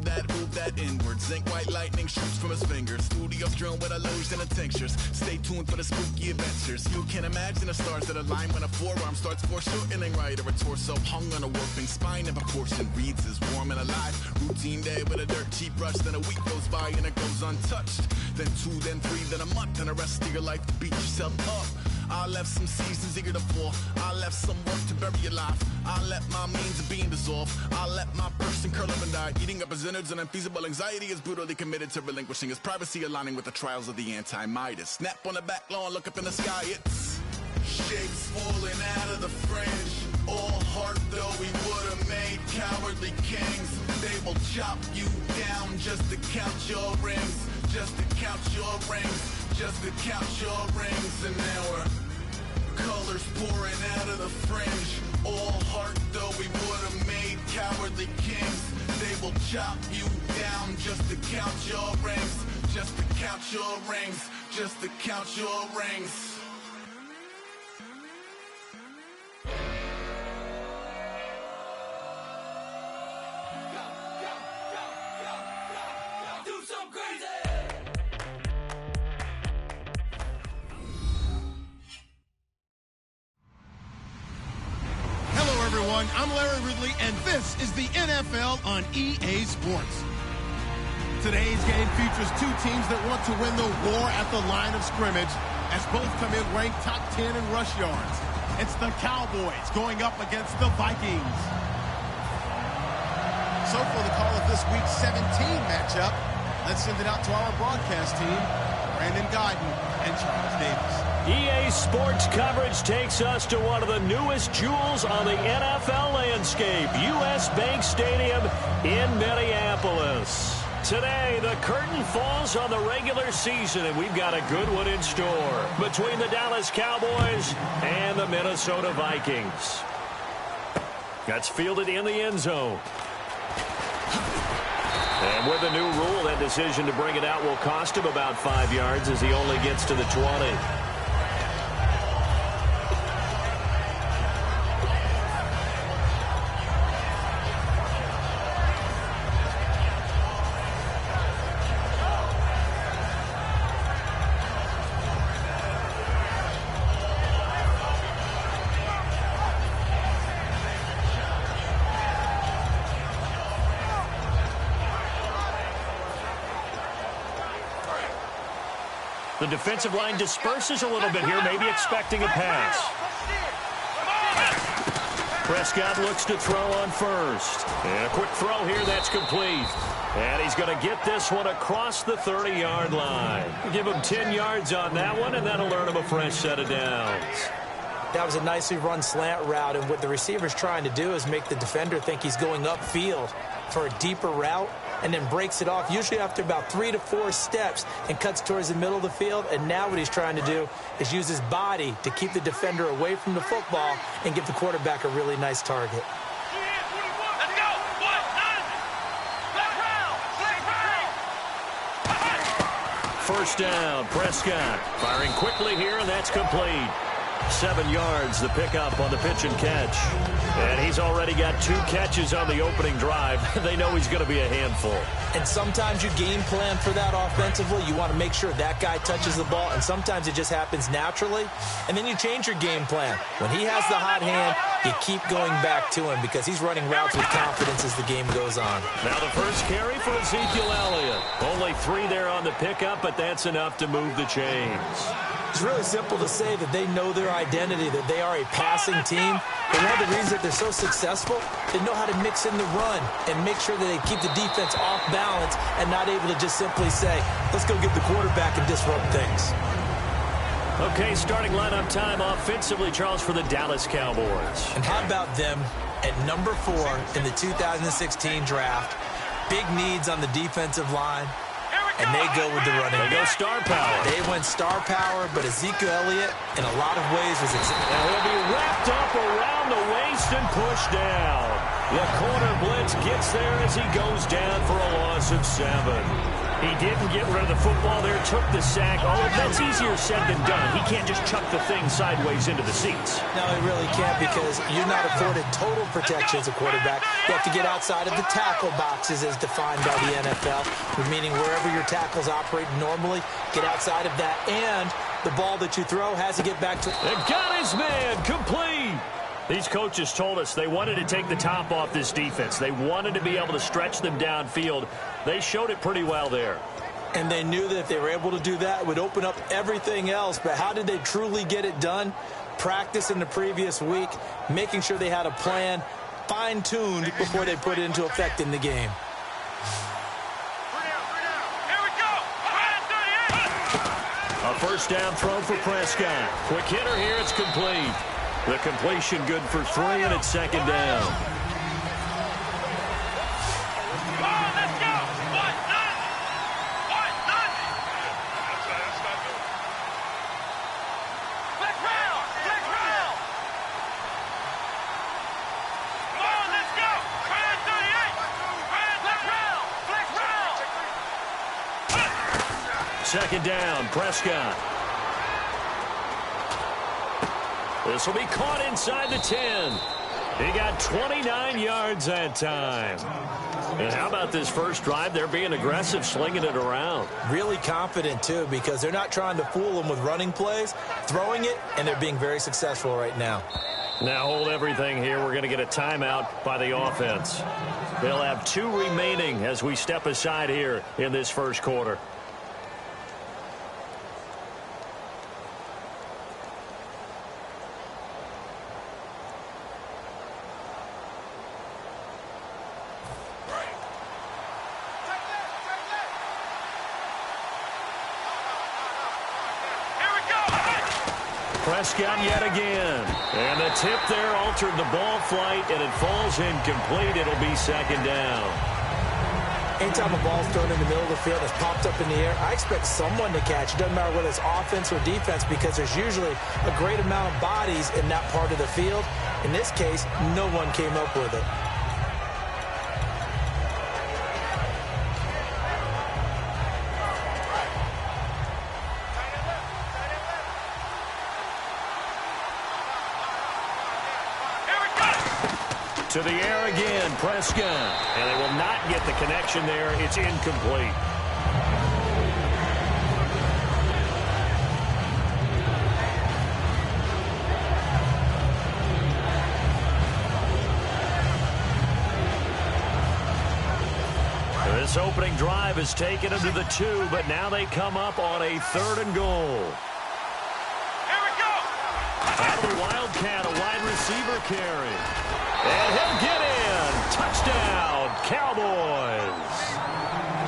move that inward. Zinc white lightning shoots from his fingers. Studios drone with a lotion and tinctures. Stay tuned for the spooky adventures. You can imagine the stars that align when a forearm starts foreshortening right, or a torso hung on a warping spine in proportion. Reads as warm and alive. Routine day with a dirt cheap brush. Then a week goes by and it goes untouched. Then 2, then 3, then a month, and the rest of your life to beat yourself up. I left some seasons eager to fall. I left some work to bury your life. I let my means of being dissolved. I let my person curl up and die. Eating up his innards and unfeasible anxiety is brutally committed to relinquishing his privacy, aligning with the trials of the anti-Midas. Snap on the back lawn, look up in the sky, it's shapes falling out of the fringe. All heart though we would have made cowardly kings. They will chop you down just to count your rings. Just to count your rings. Just to count your rings. And now we're colors pouring out of the fringe. All heart though we would have made cowardly kings. They will chop you down just to count your rings. Just to count your rings. Just to count your rings. I'm Larry Ridley, and this is the NFL on EA Sports. Today's game features two teams that want to win the war at the line of scrimmage, as both come in ranked top 10 in rush yards. It's the Cowboys going up against the Vikings. So for the call of this week's 17 matchup, let's send it out to our broadcast team, Brandon Guyton and Charles Davis. EA Sports coverage takes us to one of the newest jewels on the NFL landscape, US Bank Stadium in Minneapolis. Today, the curtain falls on the regular season, and we've got a good one in store between the Dallas Cowboys and the Minnesota Vikings. That's fielded in the end zone. And with the new rule, that decision to bring it out will cost him about 5 yards as he only gets to the 20. The defensive line disperses a little bit here, maybe expecting a pass. Prescott looks to throw on first. And a quick throw here, that's complete. And he's going to get this one across the 30-yard line. Give him 10 yards on that one, and that'll earn him a fresh set of downs. That was a nicely run slant route, and what the receiver's trying to do is make the defender think he's going upfield for a deeper route, and then breaks it off, usually after about 3 to 4 steps, and cuts towards the middle of the field. And now what he's trying to do is use his body to keep the defender away from the football and give the quarterback a really nice target. First down, Prescott firing quickly here, and that's complete. 7 yards, the pickup on the pitch and catch. And he's already got 2 catches on the opening drive. They know he's going to be a handful. And sometimes you game plan for that offensively. You want to make sure that guy touches the ball, and sometimes it just happens naturally. And then you change your game plan. When he has the hot hand, you keep going back to him because he's running routes with confidence as the game goes on. Now the first carry for Ezekiel Elliott. Only 3 there on the pickup, but that's enough to move the chains. It's really simple to say that they know their identity, that they are a passing team. But one of the reasons that they're so successful, they know how to mix in the run and make sure that they keep the defense off balance and not able to just simply say, let's go get the quarterback and disrupt things. Okay, starting lineup time offensively, Charles, for the Dallas Cowboys. And how about them at number 4 in the 2016 draft? Big needs on the defensive line. And they go with the running back. They go star power. They went star power, but Ezekiel Elliott, in a lot of ways, was and he'll be wrapped up around the waist and pushed down. The corner blitz gets there as he goes down for a loss of 7. He didn't get rid of the football there, took the sack. Although that's easier said than done. He can't just chuck the thing sideways into the seats. No, he really can't because you're not afforded total protection as a quarterback. You have to get outside of the tackle boxes as defined by the NFL, meaning wherever your tackles operate normally, get outside of that. And the ball that you throw has to get back to... They got his man, complete. These coaches told us they wanted to take the top off this defense. They wanted to be able to stretch them downfield. They showed it pretty well there. And they knew that if they were able to do that, it would open up everything else. But how did they truly get it done? Practice in the previous week, making sure they had a plan, fine-tuned before they put it into effect in the game. A first down throw for Prescott. Quick hitter here, it's complete. The completion good for 3, and it's second down. Come on, let's go. What? None. Flex round. Come on, let's go. Ryan 38. Flex round. Second down, Prescott. This will be caught inside the 10. He got 29 yards that time. And how about this first drive? They're being aggressive, slinging it around. Really confident, too, because they're not trying to fool them with running plays, throwing it, and they're being very successful right now. Now hold everything here. We're going to get a timeout by the offense. They'll have 2 remaining as we step aside here in this first quarter. Prescott yet again. And the tip there altered the ball flight, and it falls incomplete. It'll be second down. Anytime a ball's thrown in the middle of the field that's popped up in the air, I expect someone to catch. It doesn't matter whether it's offense or defense because there's usually a great amount of bodies in that part of the field. In this case, no one came up with it. To the air again, Prescott. And they will not get the connection there. It's incomplete. This opening drive has taken them to the 2, but now they come up on a 3rd and goal. Here we go. Out of the Wildcat, a wide receiver carry. And he'll get in. Touchdown, Cowboys.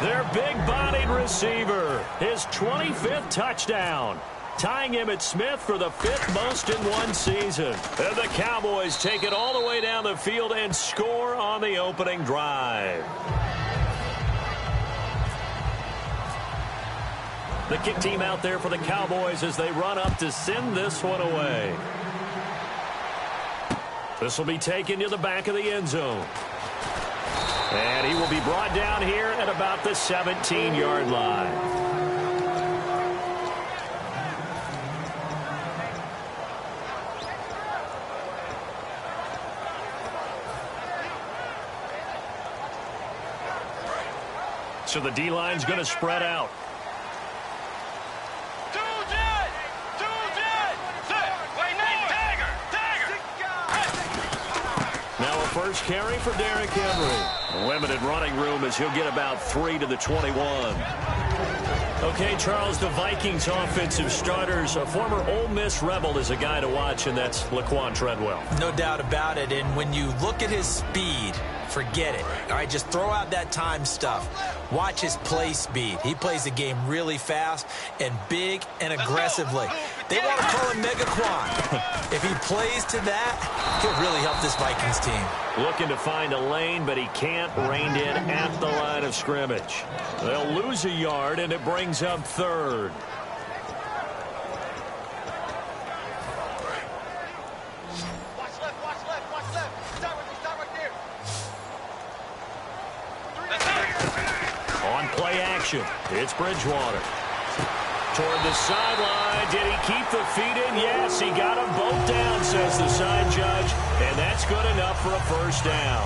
Their big-bodied receiver, his 25th touchdown, tying Emmitt Smith for the 5th most in one season. And the Cowboys take it all the way down the field and score on the opening drive. The kick team out there for the Cowboys as they run up to send this one away. This will be taken to the back of the end zone. And he will be brought down here at about the 17-yard line. So the D-line's going to spread out. First carry for Derrick Henry. Limited running room as he'll get about 3 to the 21. Okay, Charles, the Vikings offensive starters, a former Ole Miss Rebel is a guy to watch, and that's Laquan Treadwell. No doubt about it, and when you look at his speed, forget it. All right, just throw out that time stuff. Watch his play speed. He plays the game really fast and big and aggressively. They want to call him Megaquan. If he plays to that, he'll really help this Vikings team. Looking to find a lane, but he can't. Reined in at the line of scrimmage. They'll lose a yard, and it brings up 3rd. On play action, it's Bridgewater. Toward the sideline. Did he keep the feet in? Yes, he got them both down, says the side judge. And that's good enough for a first down.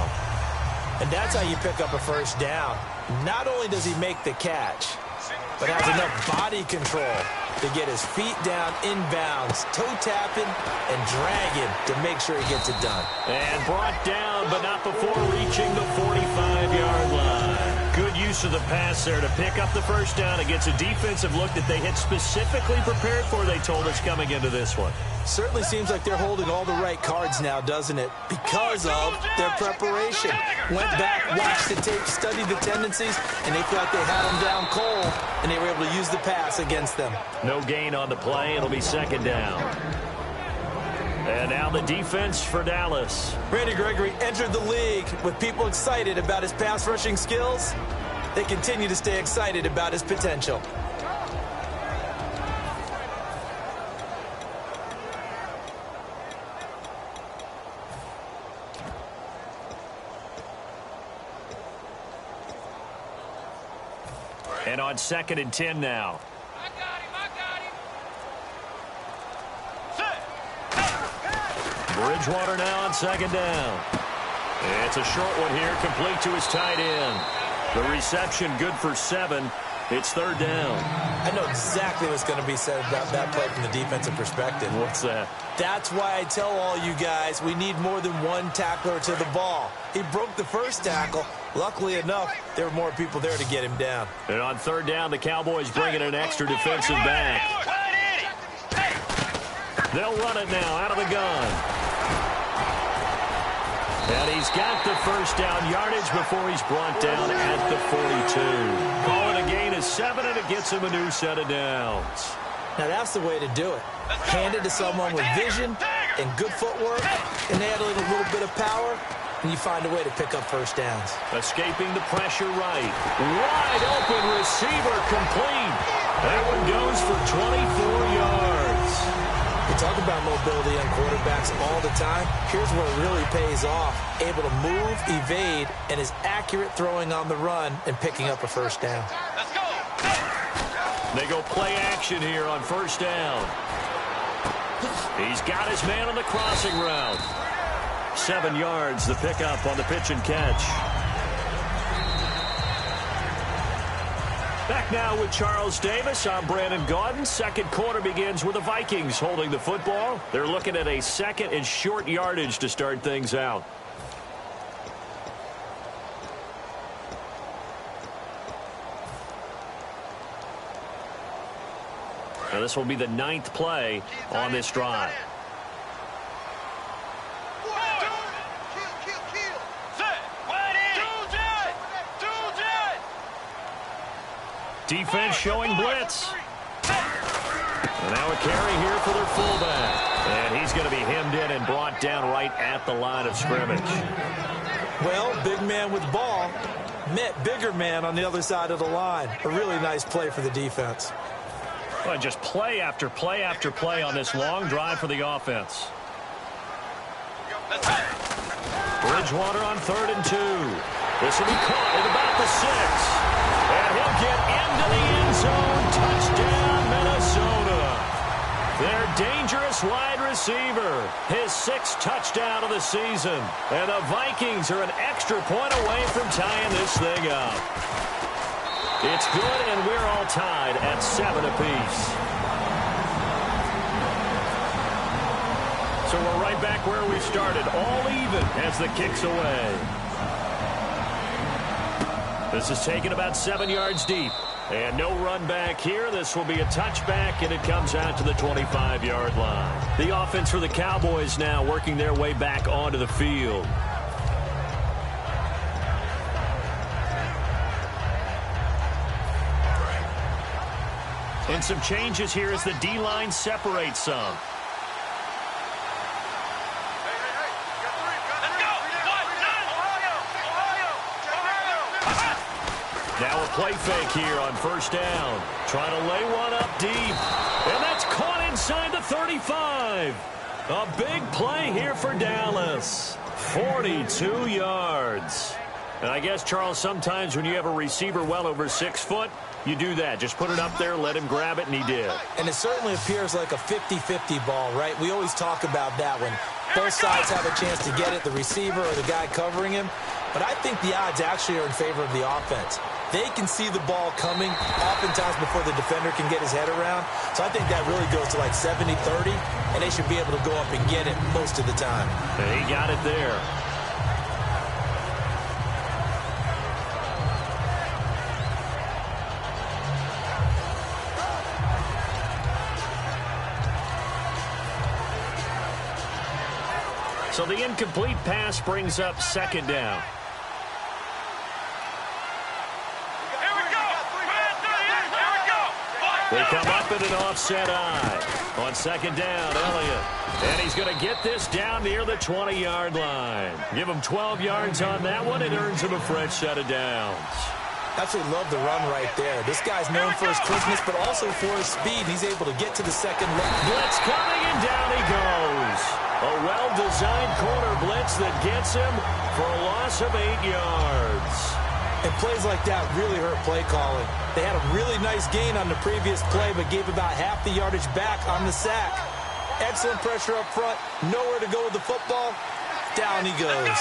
And that's how you pick up a first down. Not only does he make the catch, but has enough body control to get his feet down inbounds, toe tapping and dragging to make sure he gets it done. And brought down, but not before reaching the 45-yard line. Good use of the pass there to pick up the first down against a defensive look that they had specifically prepared for, they told us, coming into this one. Certainly seems like they're holding all the right cards now, doesn't it? Because of their preparation. Went back, watched the tape, studied the tendencies, and they feel like they had them down cold, and they were able to use the pass against them. No gain on the play. It'll be second down. And now the defense for Dallas. Randy Gregory entered the league with people excited about his pass rushing skills. They continue to stay excited about his potential. And on 2nd and 10 now. I got him. Bridgewater now on 2nd down. It's a short one here, complete to his tight end. The reception good for 7. It's 3rd down. I know exactly what's going to be said about that play from the defensive perspective. What's that? That's why I tell all you guys we need more than one tackler to the ball. He broke the first tackle. Luckily enough, there were more people there to get him down. And on 3rd down, the Cowboys bring in an extra defensive back. They'll run it now out of the gun. And he's got the first down yardage before he's brought down at the 42. Call it a gain of 7, and it gets him a new set of downs. Now that's the way to do it. Hand it to someone with vision and good footwork, and add a little bit of power, and you find a way to pick up first downs. Escaping the pressure right. Wide open receiver complete. That one goes for 24 yards. We talk about mobility on quarterbacks all the time. Here's where it really pays off. Able to move, evade, and is accurate throwing on the run and picking up a first down. Let's go. They go play action here on 1st down. He's got his man on the crossing route. 7 yards, the pickup on the pitch and catch. Back now with Charles Davis. I'm Brandon Gaudin. Second quarter begins with the Vikings holding the football. They're looking at a 2nd and short yardage to start things out. Now this will be the 9th play on this drive. Defense showing blitz. And now a carry here for their fullback. And he's going to be hemmed in and brought down right at the line of scrimmage. Well, big man with ball met bigger man on the other side of the line. A really nice play for the defense. Well, just play after play after play on this long drive for the offense. Bridgewater on 3rd and 2. This will be caught at about the 6. And he'll get into the end zone. Touchdown, Minnesota. Their dangerous wide receiver. His 6th touchdown of the season. And the Vikings are an extra point away from tying this thing up. It's good, and we're all tied at 7 apiece. So we're right back where we started, all even as the kick's away. This is taken about 7 yards deep. And no run back here. This will be a touchback, and it comes out to the 25-yard line. The offense for the Cowboys now working their way back onto the field. And some changes here as the D-line separates some. Now a play fake here on 1st down. Trying to lay one up deep. And that's caught inside the 35. A big play here for Dallas. 42 yards. And I guess, Charles, sometimes when you have a receiver well over 6 foot, you do that. Just put it up there, let him grab it, and he did. And it certainly appears like a 50-50 ball, right? We always talk about that when both sides have a chance to get it, the receiver or the guy covering him. But I think the odds actually are in favor of the offense. They can see the ball coming oftentimes before the defender can get his head around. So I think that really goes to like 70-30, and they should be able to go up and get it most of the time. And he got it there. So the incomplete pass brings up second down. They come up in an offset eye. On second down, Elliott. And he's going to get this down near the 20-yard line. Give him 12 yards on that one. It earns him a fresh set of downs. Absolutely love the run right there. This guy's known for his quickness, but also for his speed. He's able to get to the second look. Blitz coming, and down he goes. A well-designed corner blitz that gets him for a loss of 8 yards. And plays like that really hurt play calling. They had a really nice gain on the previous play, but gave about half the yardage back on the sack. Excellent pressure up front. Nowhere to go with the football. Down he goes.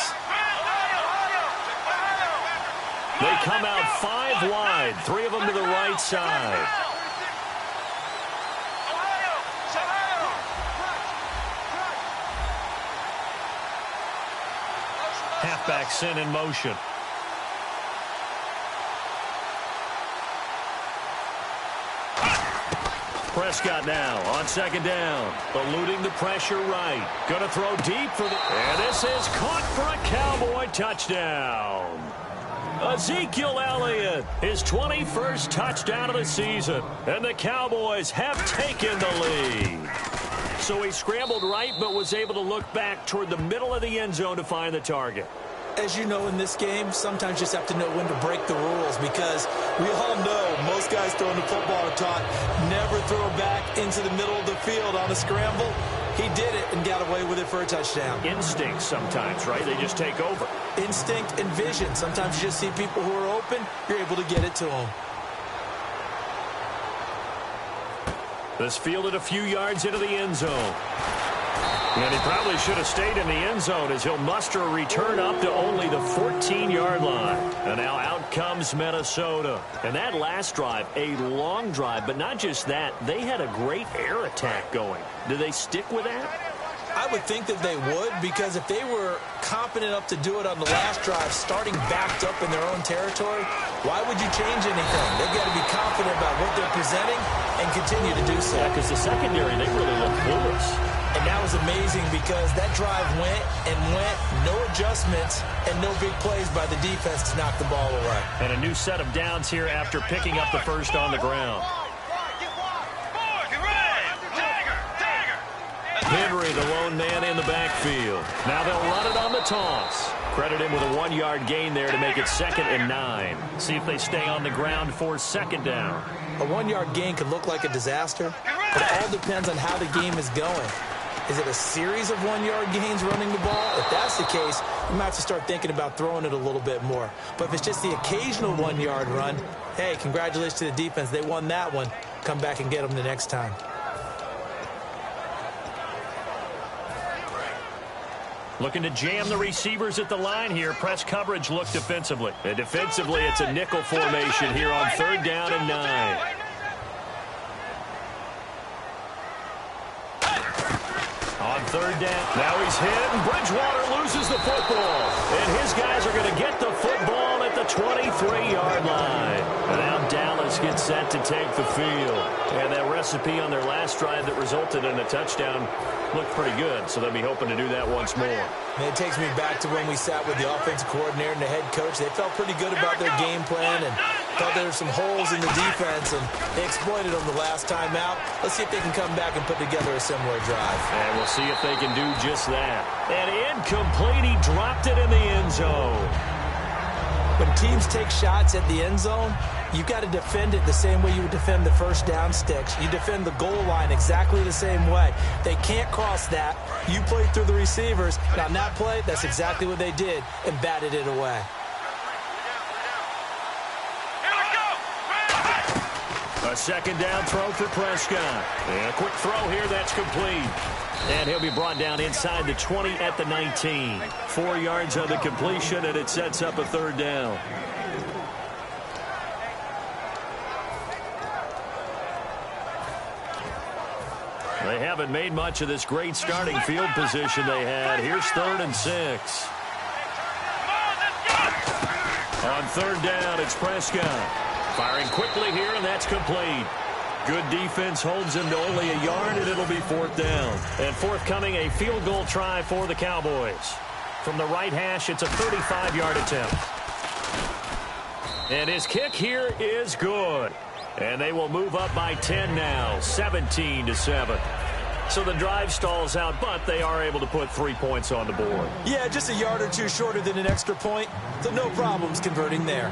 They come out 5 wide, 3 of them to the right side. Halfback sent in motion. Prescott now on second down. Eluding the pressure right. Going to throw deep for the... And this is caught for a Cowboy touchdown. Ezekiel Elliott, his 21st touchdown of the season. And the Cowboys have taken the lead. So he scrambled right, but was able to look back toward the middle of the end zone to find the target. As you know, in this game, sometimes you just have to know when to break the rules, because we all know most guys throwing the football are taught never throw back into the middle of the field on a scramble. He did it and got away with it for a touchdown. Instinct sometimes, right? They just take over. Instinct and vision. Sometimes you just see people who are open, you're able to get it to them. This fielded a few yards into the end zone. And he probably should have stayed in the end zone as he'll muster a return up to only the 14-yard line. And now out comes Minnesota. And that last drive, a long drive, but not just that. They had a great air attack going. Do they stick with that? I would think that they would, because if they were confident enough to do it on the last drive, starting backed up in their own territory, why would you change anything? They've got to be confident about what they're presenting and continue to do so. Yeah, because the secondary, they really look clueless. And that was amazing because that drive went and went, no adjustments, and no big plays by the defense to knock the ball away. And a new set of downs here after picking up the first on the ground. Henry, the lone man in the backfield. Now they'll run it on the toss. Credit him with a 1-yard gain there to make it 2nd and 9. See if they stay on the ground for second down. A 1-yard gain could look like a disaster, but it all depends on how the game is going. Is it a series of 1-yard gains running the ball? If that's the case, you might have to start thinking about throwing it a little bit more. But if it's just the occasional 1-yard run, hey, congratulations to the defense. They won that one. Come back and get them the next time. Looking to jam the receivers at the line here. Press coverage look defensively. And defensively, it's a nickel formation here on 3rd down and 9. On 3rd down. Now he's hit, and Bridgewater loses the football. And his guys are going to get the football at the 23-yard line. And now Dallas gets set to take the field. And that recipe on their last drive that resulted in a touchdown looked pretty good, so they'll be hoping to do that once more. And it takes me back to when we sat with the offensive coordinator and the head coach. They felt pretty good about their game plan and thought there were some holes in the defense, and they exploited them the last time out. Let's see if they can come back and put together a similar drive. And we'll see if they can do just that. And incomplete, he dropped it in the end zone. When teams take shots at the end zone, you've got to defend it the same way you would defend the first down sticks. You defend the goal line exactly the same way. They can't cross that. You play through the receivers. And on that play, that's exactly what they did and batted it away. A second down throw for Prescott. And a quick throw here, that's complete. And he'll be brought down inside the 20 at the 19. 4 yards on the completion, and it sets up a third down. They haven't made much of this great starting field position they had. Here's 3rd and 6. On 3rd down, it's Prescott. Firing quickly here, and that's complete. Good defense holds him to only a yard, and it'll be 4th down. And forthcoming, a field goal try for the Cowboys. From the right hash, it's a 35-yard attempt. And his kick here is good. And they will move up by 10 now, 17-7. So the drive stalls out, but they are able to put 3 points on the board. Yeah, just a yard or two shorter than an extra point, so no problems converting there.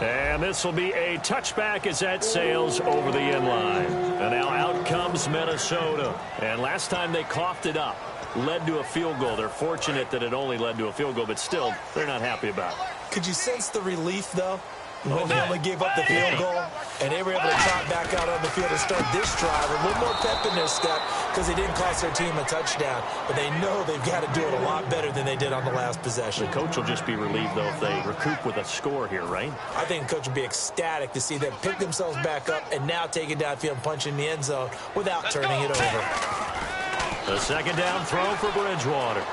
And this will be a touchback as that sails over the end line. And now out comes Minnesota. And last time they coughed it up, led to a field goal. They're fortunate that it only led to a field goal, but still, they're not happy about it. Could you sense the relief, though? When they only gave up the field goal, and they were able to trot back out on the field and start this drive with a little more pep in their step because they didn't cost their team a touchdown. But they know they've got to do it a lot better than they did on the last possession. The coach will just be relieved, though, if they recoup with a score here, right? I think the coach will be ecstatic to see them pick themselves back up and now take it downfield and punch in the end zone without turning it over. The second down throw for Bridgewater.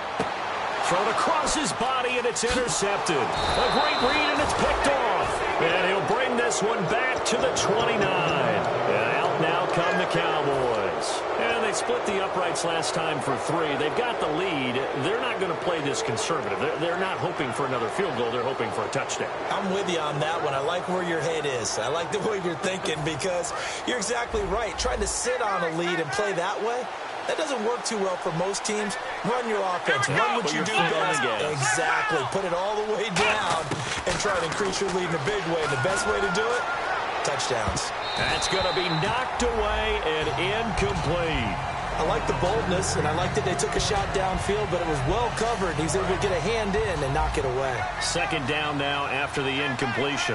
Thrown across his body, and it's intercepted. A great read, and it's picked off. And he'll bring this one back to the 29. And out now come the Cowboys. And they split the uprights last time for 3. They've got the lead. They're not going to play this conservative. They're not hoping for another field goal. They're hoping for a touchdown. I'm with you on that one. I like where your head is. I like the way you're thinking because you're exactly right. Trying to sit on a lead and play that way, that doesn't work too well for most teams. Run your offense. Run what you do best. Exactly. Put it all the way down and try to increase your lead in a big way. The best way to do it, touchdowns. That's going to be knocked away and incomplete. I like the boldness, and I like that they took a shot downfield, but it was well covered. He's able to get a hand in and knock it away. Second down now after the incompletion.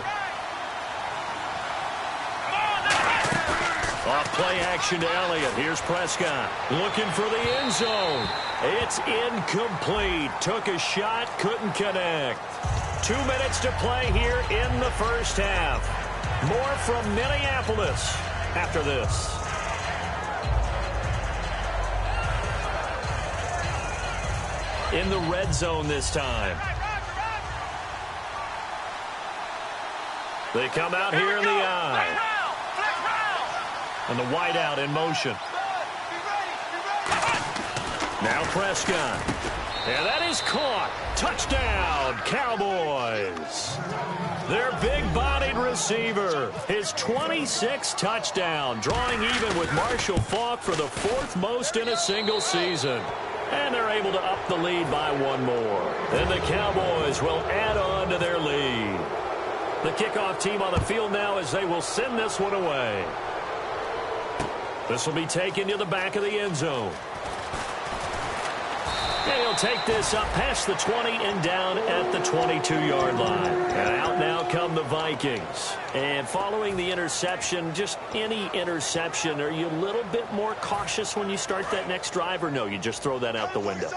Off play action to Elliott. Here's Prescott looking for the end zone. It's incomplete. Took a shot, couldn't connect. 2 minutes to play here in the first half. More from Minneapolis after this. In the red zone this time. They come out here in the eye. And the wideout in motion. Now Prescott. And that is caught. Touchdown, Cowboys. Their big-bodied receiver. His 26th touchdown, drawing even with Marshall Faulk for the 4th most in a single season. And they're able to up the lead by 1 more. And the Cowboys will add on to their lead. The kickoff team on the field now as they will send this one away. This will be taken to the back of the end zone. And he'll take this up past the 20 and down at the 22-yard line. And out now come the Vikings. And following the interception, just any interception, are you a little bit more cautious when you start that next drive, or no, you just throw that out the window?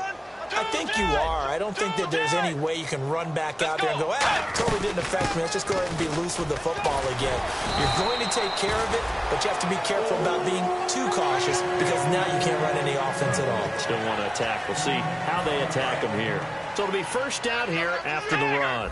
I think you are. I don't think that there's any way you can run back out there and go, totally didn't affect me. Let's just go ahead and be loose with the football again. You're going to take care of it, but you have to be careful about being too cautious because now you can't run any offense at all. Still want to attack. We'll see how they attack them here. So it'll be first down here after the run.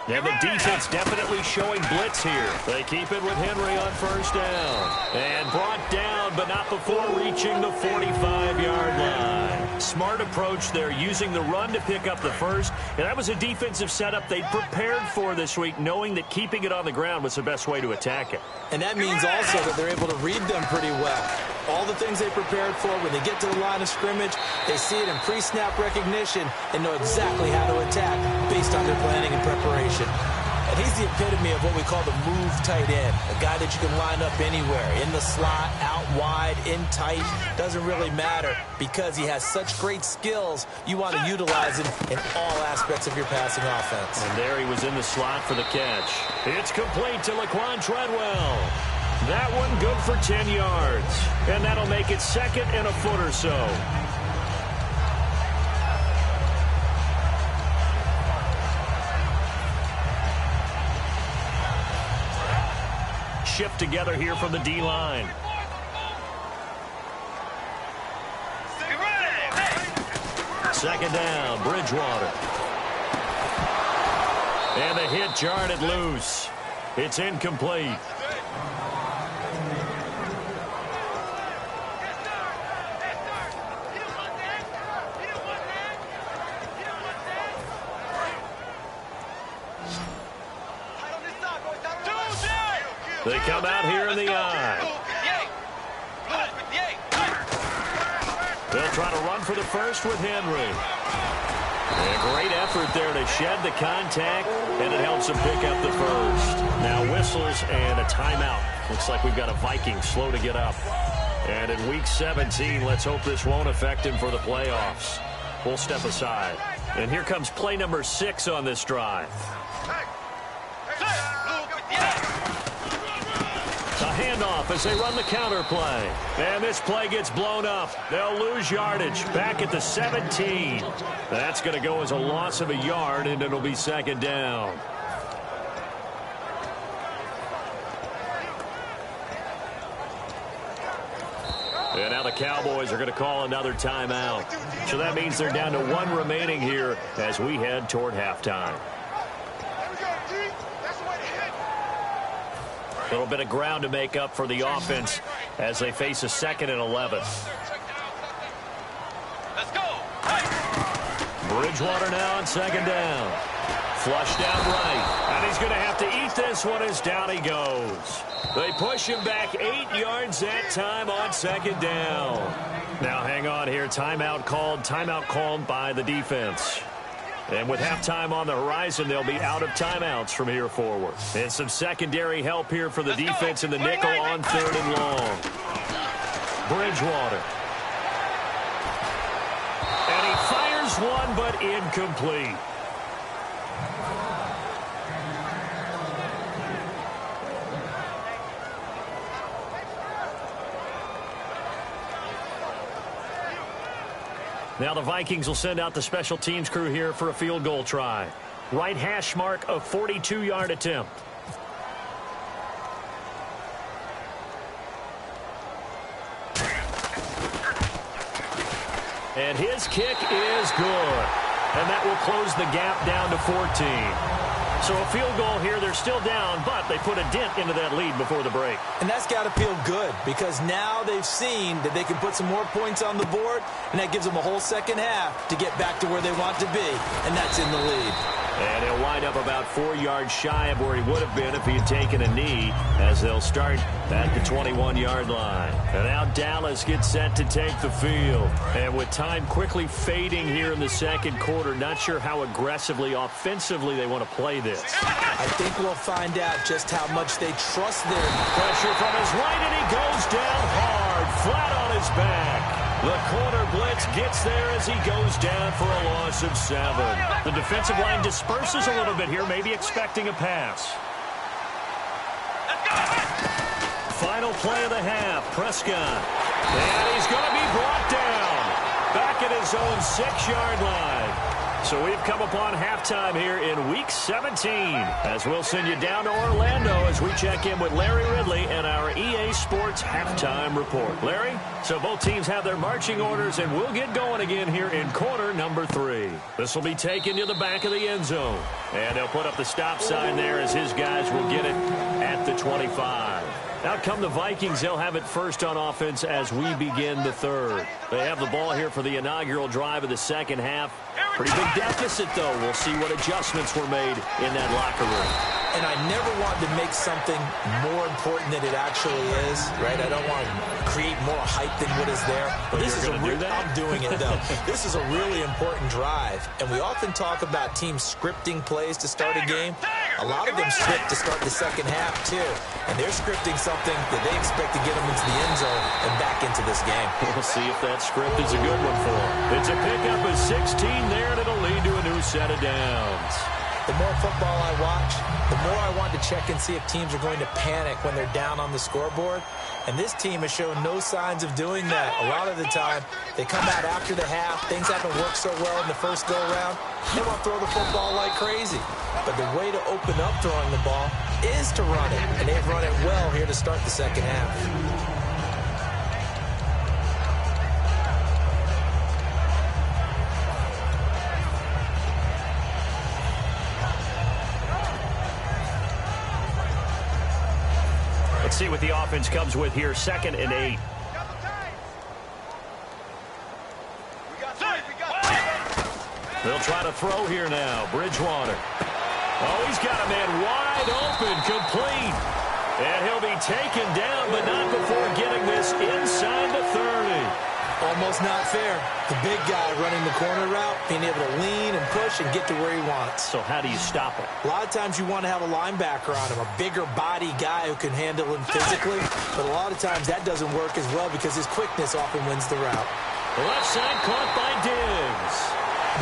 And the defense definitely showing blitz here. They keep it with Henry on first down. And brought down, but not before reaching the 45-yard line. Smart approach there, using the run to pick up the first. And that was a defensive setup they prepared for this week, knowing that keeping it on the ground was the best way to attack it. And that means also that they're able to read them pretty well. All the things they prepared for, when they get to the line of scrimmage, they see it in pre-snap recognition and know exactly how to attack based on their planning and preparation. And he's the epitome of what we call the move tight end, a guy that you can line up anywhere, in the slot, out wide, in tight, doesn't really matter because he has such great skills. You want to utilize him in all aspects of your passing offense. And there he was in the slot for the catch. It's complete to Laquan Treadwell. That one good for 10 yards. And that'll make it second and a foot or so. Shift together here from the D-line. Second down, Bridgewater. And the hit jarred it loose. It's incomplete. They come out here in the eye. They'll try to run for the first with Henry. A great effort there to shed the contact, and it helps him pick up the first. Now whistles and a timeout. Looks like we've got a Viking slow to get up. And in Week 17, let's hope this won't affect him for the playoffs. We'll step aside. And here comes play number 6 on this drive. Handoff as they run the counter play. And this play gets blown up. They'll lose yardage back at the 17. That's going to go as a loss of a yard, and it'll be second down. And now the Cowboys are going to call another timeout. So that means they're down to 1 remaining here as we head toward halftime. A little bit of ground to make up for the offense as they face a 2nd and 11. Let's go. Bridgewater now on second down. Flushed out right. And he's going to have to eat this one as down he goes. They push him back 8 yards that time on second down. Now hang on here. Timeout called by the defense. And with halftime on the horizon, they'll be out of timeouts from here forward. And some secondary help here for the defense in the nickel on 3rd and long. Bridgewater. And he fires one, but incomplete. Now the Vikings will send out the special teams crew here for a field goal try. Right hash mark, a 42-yard attempt. And his kick is good. And that will close the gap down to 14. So a field goal here, they're still down, but they put a dent into that lead before the break. And that's got to feel good because now they've seen that they can put some more points on the board, and that gives them a whole second half to get back to where they want to be, and that's in the lead. And he'll wind up about 4 yards shy of where he would have been if he had taken a knee as they'll start at the 21-yard line. And now Dallas gets set to take the field. And with time quickly fading here in the second quarter, not sure how aggressively, offensively they want to play this. I think we'll find out just how much they trust their pressure from his right, and he goes down hard, flat on his back. The corner blitz gets there as he goes down for a loss of 7. The defensive line disperses a little bit here, maybe expecting a pass. Final play of the half, Prescott. And he's going to be brought down back at his own 6-yard line. So we've come upon halftime here in Week 17 as we'll send you down to Orlando as we check in with Larry Ridley and our EA Sports Halftime Report. Larry, so both teams have their marching orders, and we'll get going again here in quarter number 3. This will be taken to the back of the end zone. And they'll put up the stop sign there as his guys will get it at the 25. Out come the Vikings. They'll have it first on offense as we begin the third. They have the ball here for the inaugural drive of the second half. Pretty big deficit, though. We'll see what adjustments were made in that locker room. And I never want to make something more important than it actually is, right? I don't want to create more hype than what is there. But this is I'm doing it, though. This is a really important drive. And we often talk about teams scripting plays to start a game. A lot of them script to start the second half, too. And they're scripting something that they expect to get them into the end zone and back into this game. We'll see if that script is a good one for them. It's a pickup of 16 there, and it'll lead to a new set of downs. The more football I watch, the more I want to check and see if teams are going to panic when they're down on the scoreboard. And this team has shown no signs of doing that. A lot of the time, they come out after the half. Things haven't worked so well in the first go-around. They want to throw the football like crazy. But the way to open up throwing the ball is to run it. And they've run it well here to start the second half. Let's see what the offense comes with here. 2nd and 8. They'll try to throw here now. Bridgewater. Oh, he's got a man wide open, complete. And he'll be taken down, but not before getting this inside the 30. Almost not fair. The big guy running the corner route, being able to lean and push and get to where he wants. So how do you stop it? A lot of times you want to have a linebacker on him, a bigger body guy who can handle him physically. But a lot of times that doesn't work as well because his quickness often wins the route. Left side caught by Diggs.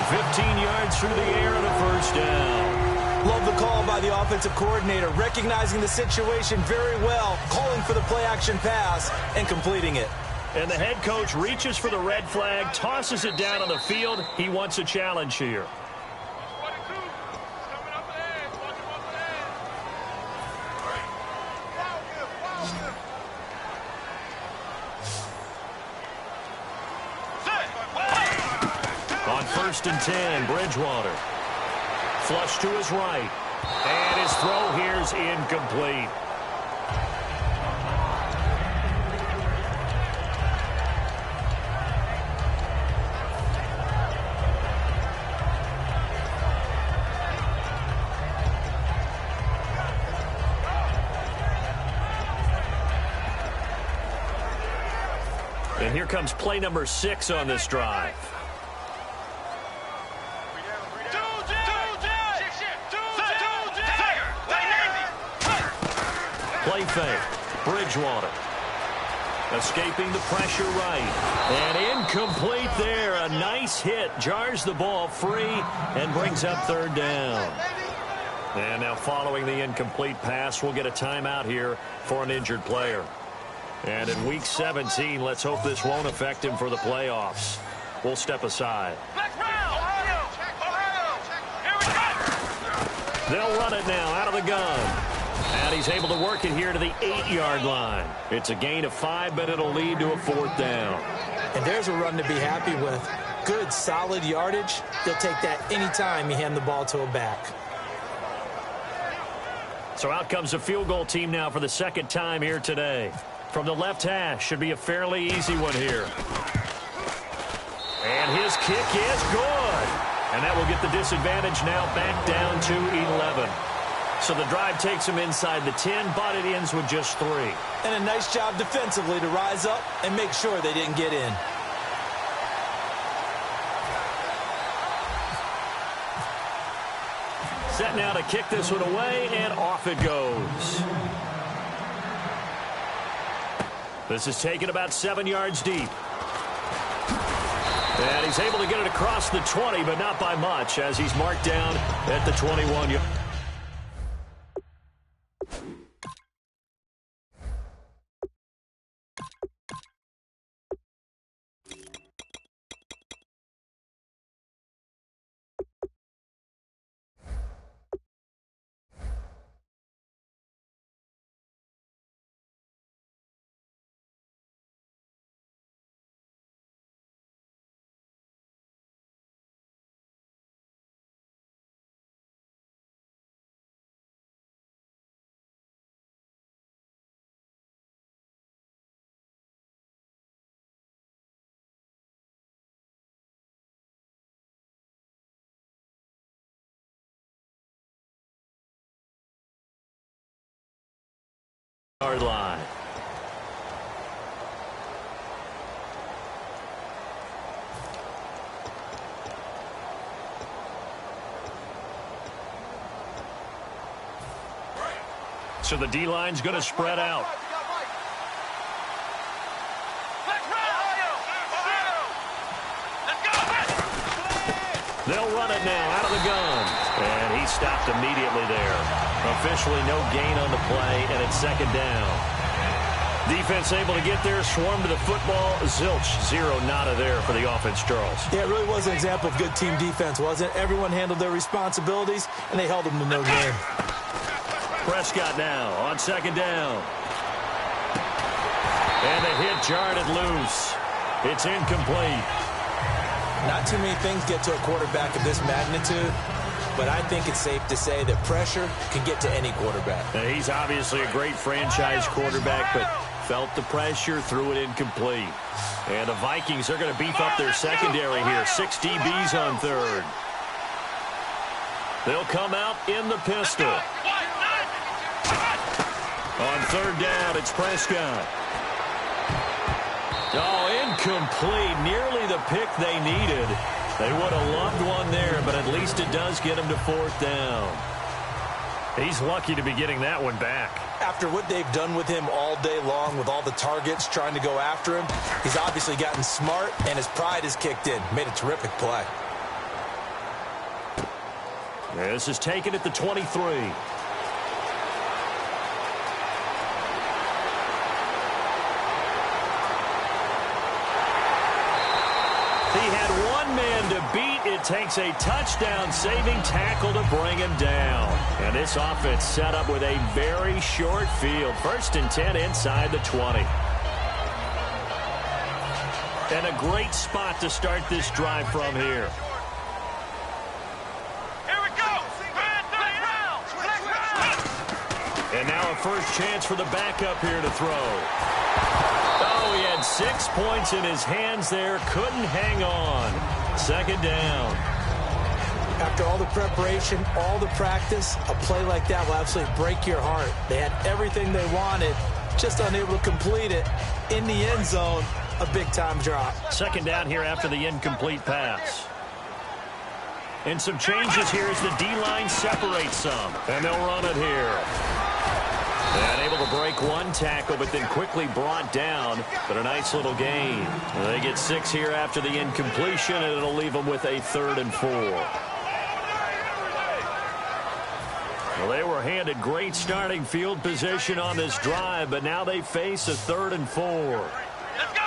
15 yards through the air and a first down. Love the call by the offensive coordinator, recognizing the situation very well, calling for the play-action pass, and completing it. And the head coach reaches for the red flag, tosses it down on the field. He wants a challenge here. On 1st and 10, Bridgewater. Flush to his right. And his throw here's incomplete. And here comes play number 6 on this drive. Play fake. Bridgewater. Escaping the pressure right. And incomplete there. A nice hit. Jars the ball free and brings up 3rd down. And now following the incomplete pass, we'll get a timeout here for an injured player. And in Week 17, let's hope this won't affect him for the playoffs. We'll step aside. They'll run it now out of the gun. And he's able to work it here to the 8-yard line. It's a gain of 5, but it'll lead to a 4th down. And there's a run to be happy with. Good, solid yardage. They'll take that anytime you hand the ball to a back. So out comes the field goal team now for the 2nd time here today. From the left hash, should be a fairly easy one here. And his kick is good. And that will get the disadvantage now back down to 11. So the drive takes him inside the 10, but it ends with just 3. And a nice job defensively to rise up and make sure they didn't get in. Set now to kick this one away, and off it goes. This is taken about 7 yards deep. And he's able to get it across the 20, but not by much, as he's marked down at the 21. Yard line. So the D-line's going to spread out. They'll run it now out of the gun. And he stopped immediately there. Officially no gain on the play, and it's second down. Defense able to get there, swarm to the football. Zilch, zero, nada there for the offense, Charles. Yeah, it really was an example of good team defense, wasn't it? Everyone handled their responsibilities, and they held them to no gain. Prescott now on second down. And the hit jarred it loose. It's incomplete. Not too many things get to a quarterback of this magnitude, but I think it's safe to say that pressure can get to any quarterback. Now, he's obviously a great franchise quarterback, but felt the pressure, threw it incomplete. And the Vikings are going to beef up their secondary here. 6 DBs on third. They'll come out in the pistol. On third down, it's Prescott. Oh, incomplete. Nearly the pick they needed. They would have loved one there, but at least it does get him to fourth down. He's lucky to be getting that one back. After what they've done with him all day long with all the targets trying to go after him, he's obviously gotten smart, and his pride has kicked in. Made a terrific play. This is taken at the 23. He had one man to beat. It takes a touchdown-saving tackle to bring him down. And this offense set up with a very short field. 1st and 10 inside the 20. And a great spot to start this drive from here. Here we go. And now a first chance for the backup here to throw. Oh, he had 6 points in his hands there. Couldn't hang on. Second down. After all the preparation, all the practice, a play like that will absolutely break your heart. They had everything they wanted, just unable to complete it. In the end zone, a big-time drop. Second down here after the incomplete pass. And some changes here as the D-line separates some. And they'll run it here. And able to break one tackle, but then quickly brought down. But a nice little gain. They get 6 here after the incompletion, and it'll leave them with a 3rd and 4. Well, they were handed great starting field position on this drive, but now they face a 3rd and 4. Let's go.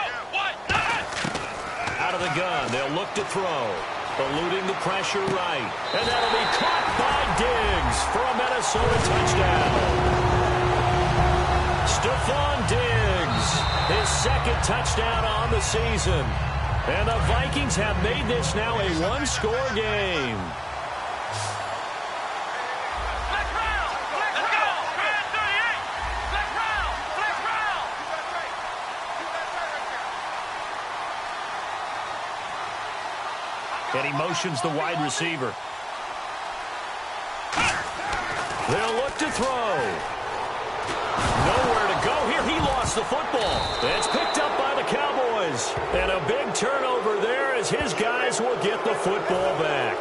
Out of the gun, they'll look to throw. Eluding the pressure right. And that'll be caught by Diggs for a Minnesota touchdown. Stephon Diggs, his 2nd touchdown on the season. And the Vikings have made this now a one-score game. Let's round. Let's go. 38. Let's round. Let's round. And he motions the wide receiver. They'll look to throw. Nowhere to go here. He lost the football. It's picked up by the Cowboys. And a big turnover there as his guys will get the football back.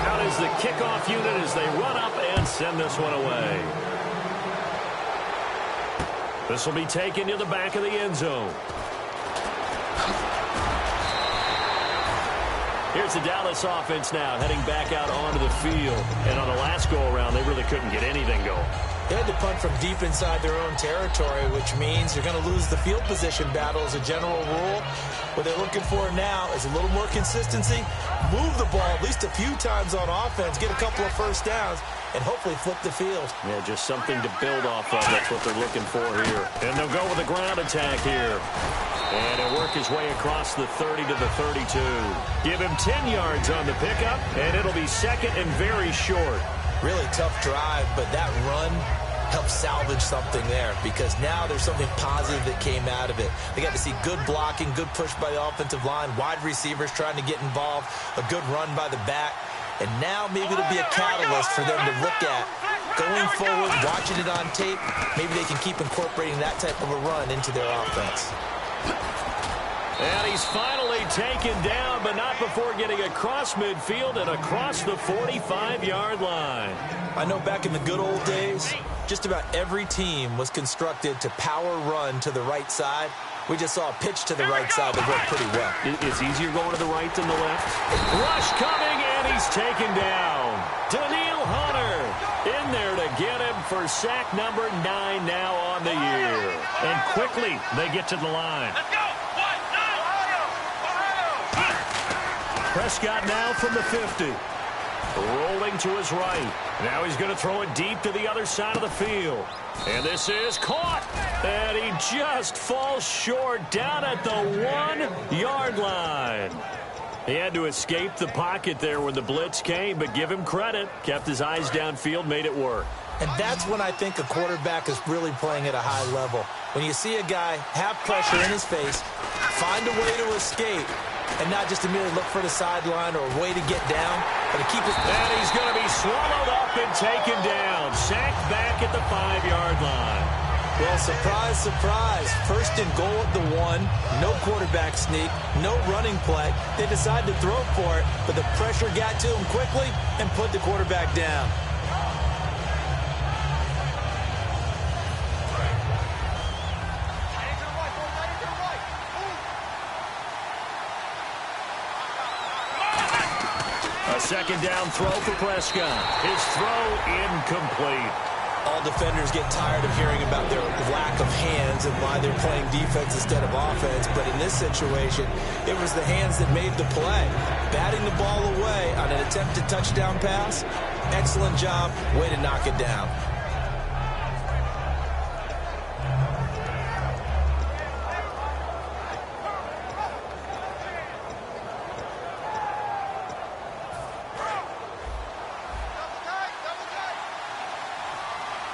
Out is the kickoff unit as they run up and send this one away. This will be taken to the back of the end zone. Here's the Dallas offense now heading back out onto the field. And on the last go-around, they really couldn't get anything going. They had to punt from deep inside their own territory, which means they're going to lose the field position battle as a general rule. What they're looking for now is a little more consistency, move the ball at least a few times on offense, get a couple of first downs, and hopefully flip the field. Yeah, just something to build off of. That's what they're looking for here. And they'll go with a ground attack here. And he'll work his way across the 30 to the 32. Give him 10 yards on the pickup, and it'll be 2nd and very short. Really tough drive, but that run helped salvage something there because now there's something positive that came out of it. They got to see good blocking, good push by the offensive line, wide receivers trying to get involved, a good run by the back. And now maybe it'll be a catalyst for them to look at going forward, watching it on tape. Maybe they can keep incorporating that type of a run into their offense. And he's finally finally taken down, but not before getting across midfield and across the 45-yard line. I know back in the good old days, just about every team was constructed to power run to the right side. We just saw a pitch to the right side that worked pretty well. It's easier going to the right than the left. Rush coming, and he's taken down. Daniil Hunter in there to get him for sack number 9 now on the year. And quickly, they get to the line. Let's go. 1, 9. Prescott now from the 50. Rolling to his right. Now he's going to throw it deep to the other side of the field. And this is caught. And he just falls short down at the 1-yard line. He had to escape the pocket there when the blitz came, but give him credit. Kept his eyes downfield, made it work. And that's when I think a quarterback is really playing at a high level. When you see a guy have pressure in his face, find a way to escape, and not just immediately look for the sideline or a way to get down, but to keep his... And he's going to be swallowed up and taken down. Sacked back at the 5-yard line. Well, surprise, surprise. First and goal at the 1. No quarterback sneak. No running play. They decided to throw for it, but the pressure got to him quickly and put the quarterback down. Second down throw for Prescott. His throw incomplete. All defenders get tired of hearing about their lack of hands and why they're playing defense instead of offense. But in this situation, it was the hands that made the play. Batting the ball away on an attempted touchdown pass. Excellent job. Way to knock it down.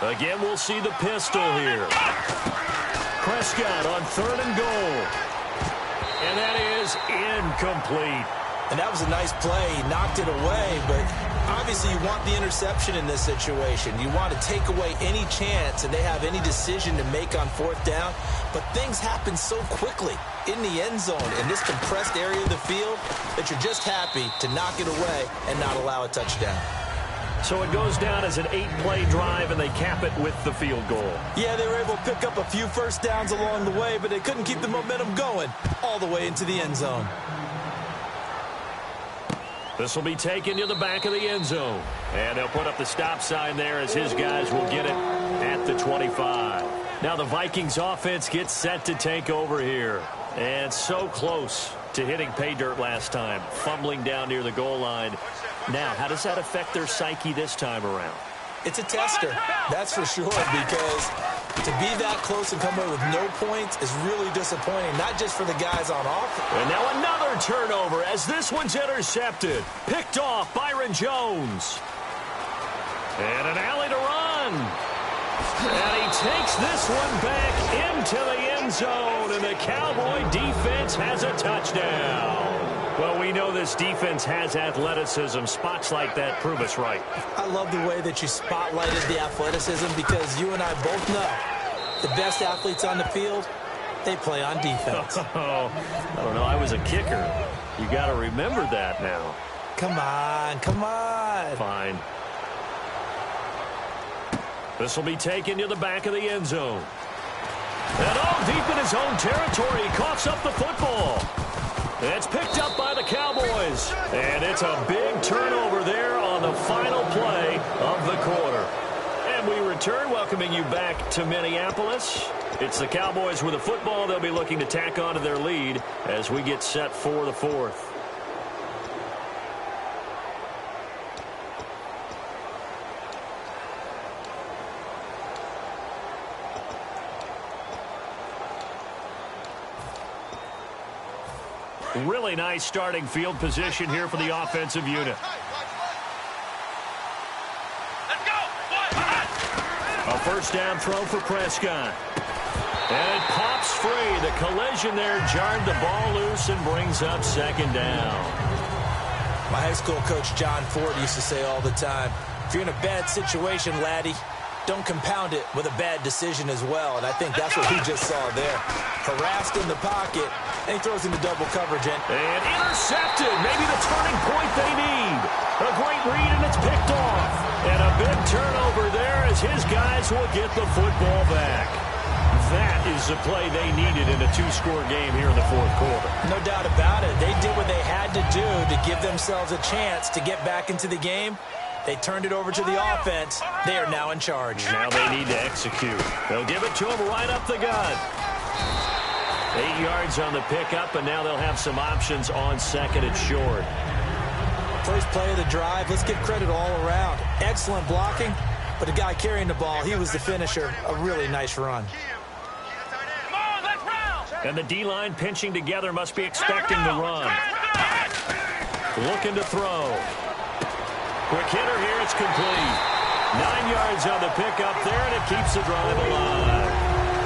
Again, we'll see the pistol here. Prescott on 3rd and goal. And that is incomplete. And that was a nice play. He knocked it away, but obviously you want the interception in this situation. You want to take away any chance and they have any decision to make on 4th down. But things happen so quickly in the end zone in this compressed area of the field that you're just happy to knock it away and not allow a touchdown. So it goes down as an 8-play drive, and they cap it with the field goal. Yeah, they were able to pick up a few first downs along the way, but they couldn't keep the momentum going all the way into the end zone. This will be taken to the back of the end zone. And they'll put up the stop sign there as his guys will get it at the 25. Now the Vikings offense gets set to take over here. And so close to hitting pay dirt last time, fumbling down near the goal line. Now, how does that affect their psyche this time around? It's a tester, that's for sure, because to be that close and come away with no points is really disappointing, not just for the guys on offense. And now another turnover as this one's intercepted. Picked off Byron Jones. And an alley to run. And he takes this one back into the end zone, and the Cowboy defense has a touchdown. Well, we know this defense has athleticism. Spots like that prove us right. I love the way that you spotlighted the athleticism because you and I both know the best athletes on the field, they play on defense. Oh, I don't know. I was a kicker. You got to remember that now. Come on, come on. Fine. This will be taken to the back of the end zone. And deep in his own territory, he coughs up the football. It's picked up by the Cowboys. And it's a big turnover there on the final play of the quarter. And we return, welcoming you back to Minneapolis. It's the Cowboys with the football. They'll be looking to tack on to their lead as we get set for the fourth. Really nice starting field position here for the offensive unit. Let's go. A first down throw for Prescott. And it pops free. The collision there jarred the ball loose and brings up second down. My high school coach, John Ford, used to say all the time, if you're in a bad situation, laddie, don't compound it with a bad decision as well. And I think that's what we just saw there. Harassed in the pocket, and he throws into double coverage. And intercepted. Maybe the turning point they need. A great read, and it's picked off. And a big turnover there as his guys will get the football back. That is the play they needed in a two-score game here in the fourth quarter. No doubt about it. They did what they had to do to give themselves a chance to get back into the game. They turned it over to the offense. They are now in charge. Now they need to execute. They'll give it to him right up the gut. 8 yards on the pickup, and now they'll have some options on second and short. First play of the drive, let's give credit all around. Excellent blocking, but the guy carrying the ball, he was the finisher. A really nice run. And the D-line pinching together must be expecting the run. Looking to throw. Quick hitter here, it's complete. 9 yards on the pickup there, and it keeps the drive alive.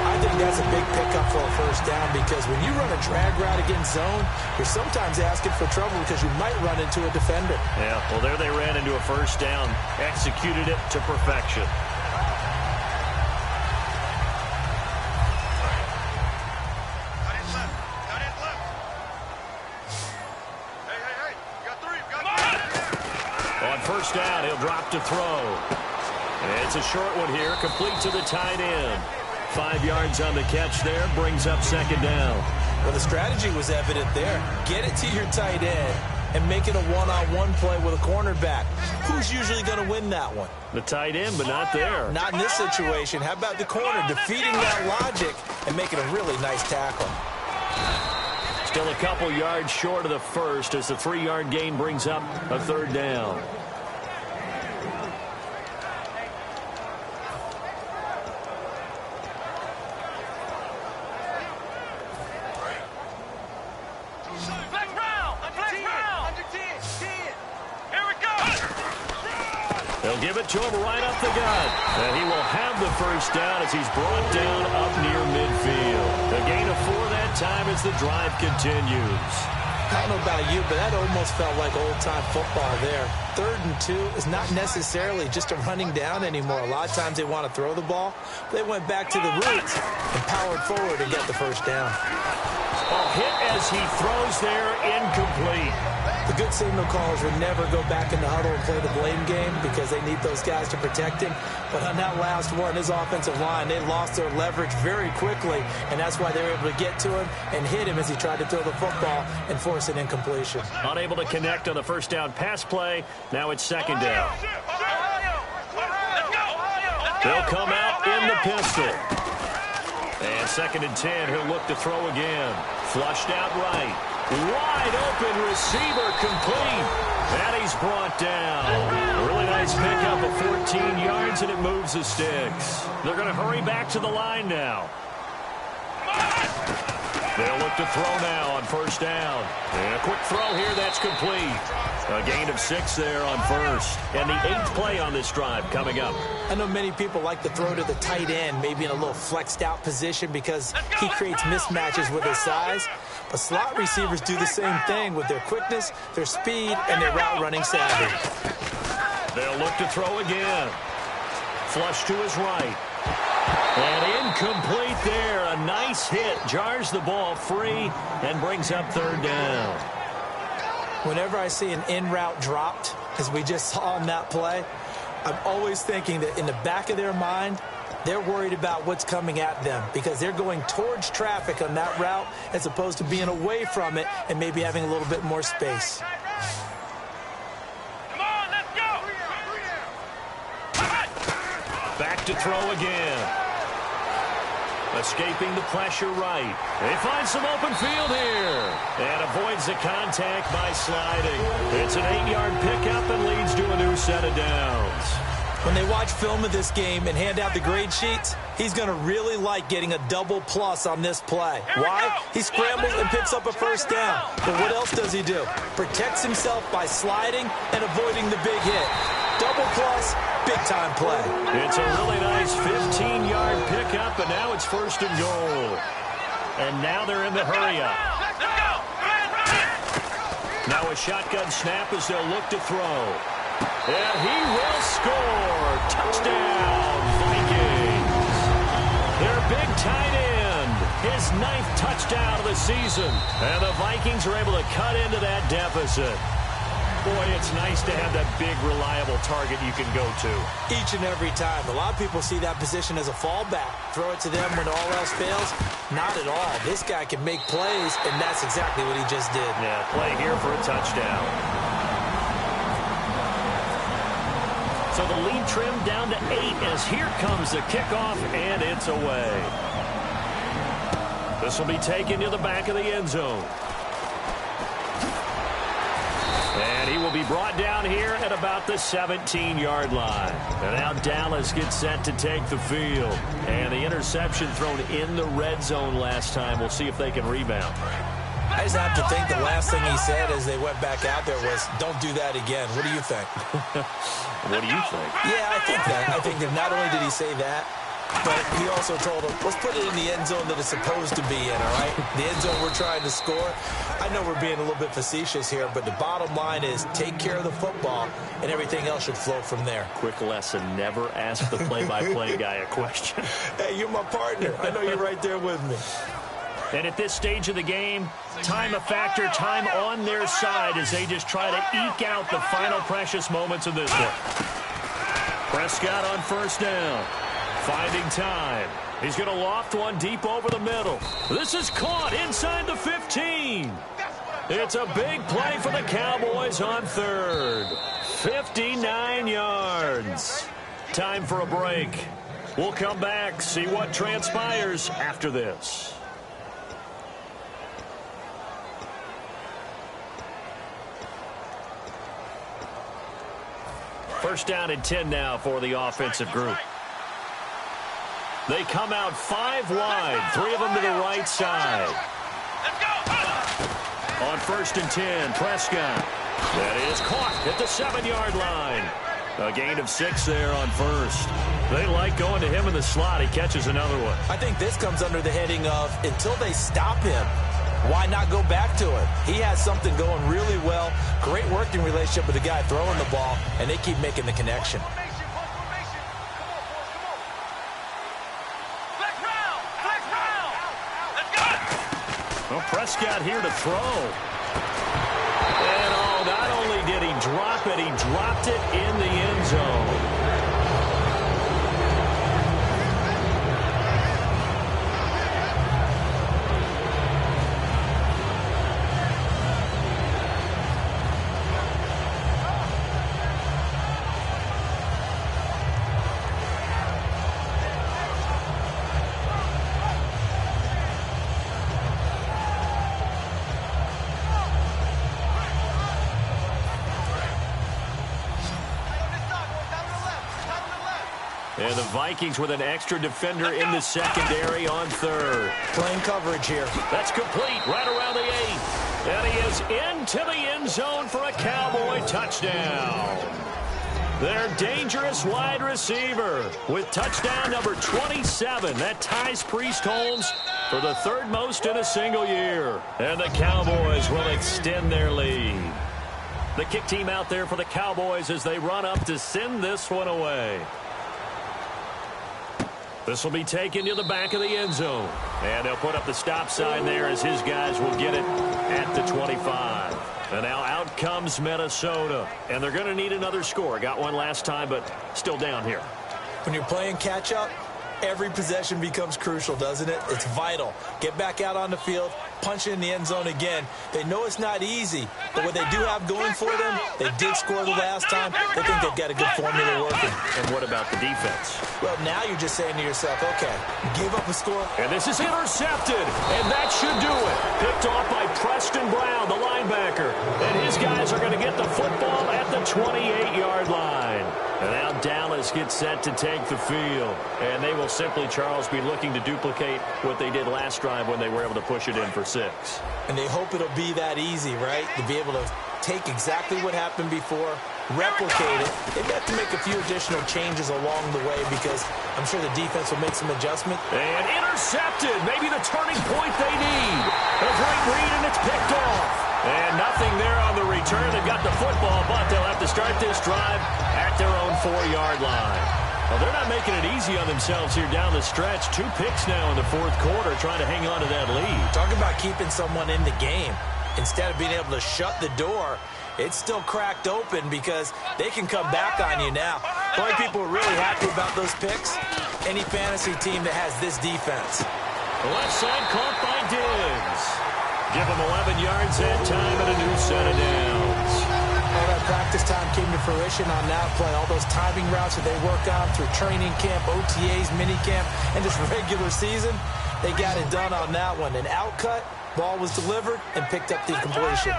I think that's a big pickup for a first down because when you run a drag route against zone, you're sometimes asking for trouble because you might run into a defender. Yeah, well, there they ran into a first down. Executed it to perfection. First down, he'll drop to throw. And it's a short one here, complete to the tight end. 5 yards on the catch there, brings up second down. Well, the strategy was evident there. Get it to your tight end and make it a one-on-one play with a cornerback. Who's usually going to win that one? The tight end, but not there. Not in this situation. How about the corner defeating that logic and making a really nice tackle? Still a couple yards short of the first as the 3-yard gain brings up a third down. They'll give it to him right up the gut. And he will have the first down as he's brought down up near midfield. A gain of 4 that time as the drive continues. I don't know about you, but that almost felt like old-time football there. 3rd and 2 is not necessarily just a running down anymore. A lot of times they want to throw the ball. They went back to the roots and powered forward and got the first down. A hit as he throws there, incomplete. The good signal callers would never go back in the huddle and play the blame game because they need those guys to protect him. But on that last one, his offensive line, they lost their leverage very quickly, and that's why they were able to get to him and hit him as he tried to throw the football and force an incompletion. Unable to connect on the first down pass play. Now it's second down. They'll come out in the pistol. And 2nd and 10, he'll look to throw again. Flushed out right. Wide open receiver complete. And he's brought down. A really nice pickup of 14 yards, and it moves the sticks. They're going to hurry back to the line now. They'll look to throw now on first down. And a quick throw here, that's complete. A gain of 6 there on first. And the 8th play on this drive coming up. I know many people like to throw to the tight end, maybe in a little flexed out position because he creates mismatches with his size. But slot receivers do the same thing with their quickness, their speed, and their route running savvy. They'll look to throw again. Flush to his right. And incomplete there. A nice hit. Jars the ball free and brings up third down. Whenever I see an in-route dropped, as we just saw in that play, I'm always thinking that in the back of their mind, they're worried about what's coming at them because they're going towards traffic on that route as opposed to being away from it and maybe having a little bit more space. Come on, let's go! Back to throw again. Escaping the pressure right. They find some open field here. And avoids the contact by sliding. It's an 8-yard pickup and leads to a new set of downs. When they watch film of this game and hand out the grade sheets, he's going to really like getting a double plus on this play. Why? He scrambles and picks up a first down. But what else does he do? Protects himself by sliding and avoiding the big hit. Double plus, big-time play. It's a really nice 15-yard pickup, and now it's 1st and goal. And now they're in the hurry-up. Now a shotgun snap as they'll look to throw. And he will score. Touchdown, his 9th touchdown of the season. And the Vikings are able to cut into that deficit. Boy, it's nice to have that big, reliable target you can go to. Each and every time. A lot of people see that position as a fallback. Throw it to them when all else fails. Not at all. This guy can make plays, and that's exactly what he just did. Yeah, play here for a touchdown. So the lead trimmed down to 8 as here comes the kickoff, and it's away. This will be taken to the back of the end zone. And he will be brought down here at about the 17-yard line. And now Dallas gets set to take the field. And the interception thrown in the red zone last time. We'll see if they can rebound. I just have to think the last thing he said as they went back out there was, don't do that again. What do you think? What do you think? Yeah, I think that. I think that not only did he say that, but he also told him, let's put it in the end zone that it's supposed to be in, all right? The end zone we're trying to score. I know we're being a little bit facetious here, but the bottom line is take care of the football, and everything else should flow from there. Quick lesson, never ask the play-by-play guy a question. Hey, you're my partner. I know you're right there with me. And at this stage of the game, time a factor, time on their side as they just try to eke out the final precious moments of this one. Prescott on first down. Finding time. He's going to loft one deep over the middle. This is caught inside the 15. It's a big play for the Cowboys on third. 59 yards. Time for a break. We'll come back, see what transpires after this. First down and 10 now for the offensive group. They come out 5 wide, 3 of them to the right side. On first and 10, Prescott. That is caught at the 7-yard line. A gain of 6 there on first. They like going to him in the slot. He catches another one. I think this comes under the heading of until they stop him, why not go back to it? He has something going really well. Great working relationship with the guy throwing the ball, and they keep making the connection. Well, Prescott here to throw. And not only did he drop it, he dropped it in the end zone. And the Vikings with an extra defender in the secondary on third. Playing coverage here. That's complete right around the 8. And he is into the end zone for a Cowboy touchdown. Their dangerous wide receiver with touchdown number 27. That ties Priest Holmes for the 3rd most in a single year. And the Cowboys will extend their lead. The kick team out there for the Cowboys as they run up to send this one away. This will be taken to the back of the end zone. And they'll put up the stop sign there as his guys will get it at the 25. And now out comes Minnesota. And they're going to need another score. Got one last time, but still down here. When you're playing catch-up, every possession becomes crucial, doesn't it? It's vital. Get back out on the field, punch it in the end zone again. They know it's not easy, but what they do have going for them, they did score the last time. They think they've got a good formula working. And what about the defense? Well, now you're just saying to yourself, okay, give up a score. And this is intercepted, and that should do it. Picked off by Preston Brown, the linebacker. And his guys are going to get the football at the 28-yard line. And now Dallas gets set to take the field. And they will simply, Charles, be looking to duplicate what they did last drive when they were able to push it in for 6. And they hope it'll be that easy, right? To be able to take exactly what happened before, replicate it. They have to make a few additional changes along the way because I'm sure the defense will make some adjustment. And intercepted. Maybe the turning point they need. A great read, and it's picked off. And nothing there on the return. They've got the football, but they'll have to start this drive at their own 4-yard line. Well, they're not making it easy on themselves here down the stretch. 2 picks now in the fourth quarter trying to hang on to that lead. Talk about keeping someone in the game. Instead of being able to shut the door, it's still cracked open because they can come back on you now. The only people who are really happy about those picks, any fantasy team that has this defense. The left side caught by Diggs. Give him 11 yards that time and a new set of downs. All that practice time came to fruition on that play. All those timing routes that they work on through training camp, OTAs, minicamp, and just regular season, they got it done on that one. An outcut, ball was delivered, and picked up the completion.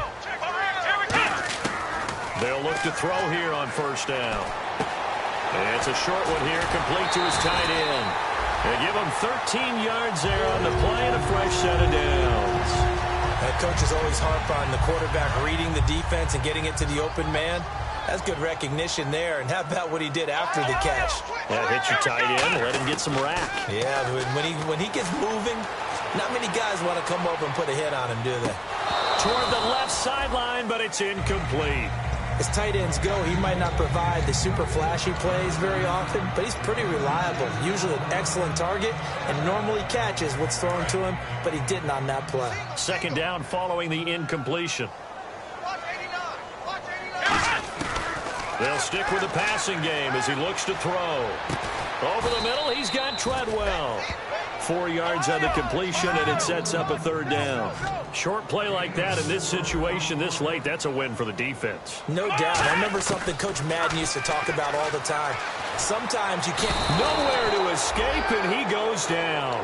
They'll look to throw here on first down. It's a short one here, complete to his tight end. They give him 13 yards there on the play and a fresh set of downs. That coach is always harp on the quarterback reading the defense and getting it to the open man. That's good recognition there. And how about what he did after the catch? Yeah, hit your tight end, let him get some rack. Yeah, when he gets moving, not many guys want to come over and put a hit on him, do they? Toward the left sideline, but it's incomplete. As tight ends go, he might not provide the super flashy plays very often, but he's pretty reliable. Usually an excellent target and normally catches what's thrown to him, but he didn't on that play. Second down following the incompletion. They'll stick with the passing game as he looks to throw. Over the middle, he's got Treadwell. 4 yards on the completion, and it sets up a third down. Short play like that in this situation this late, that's a win for the defense. No doubt. I remember something Coach Madden used to talk about all the time. Sometimes you can't... Nowhere to escape, and he goes down.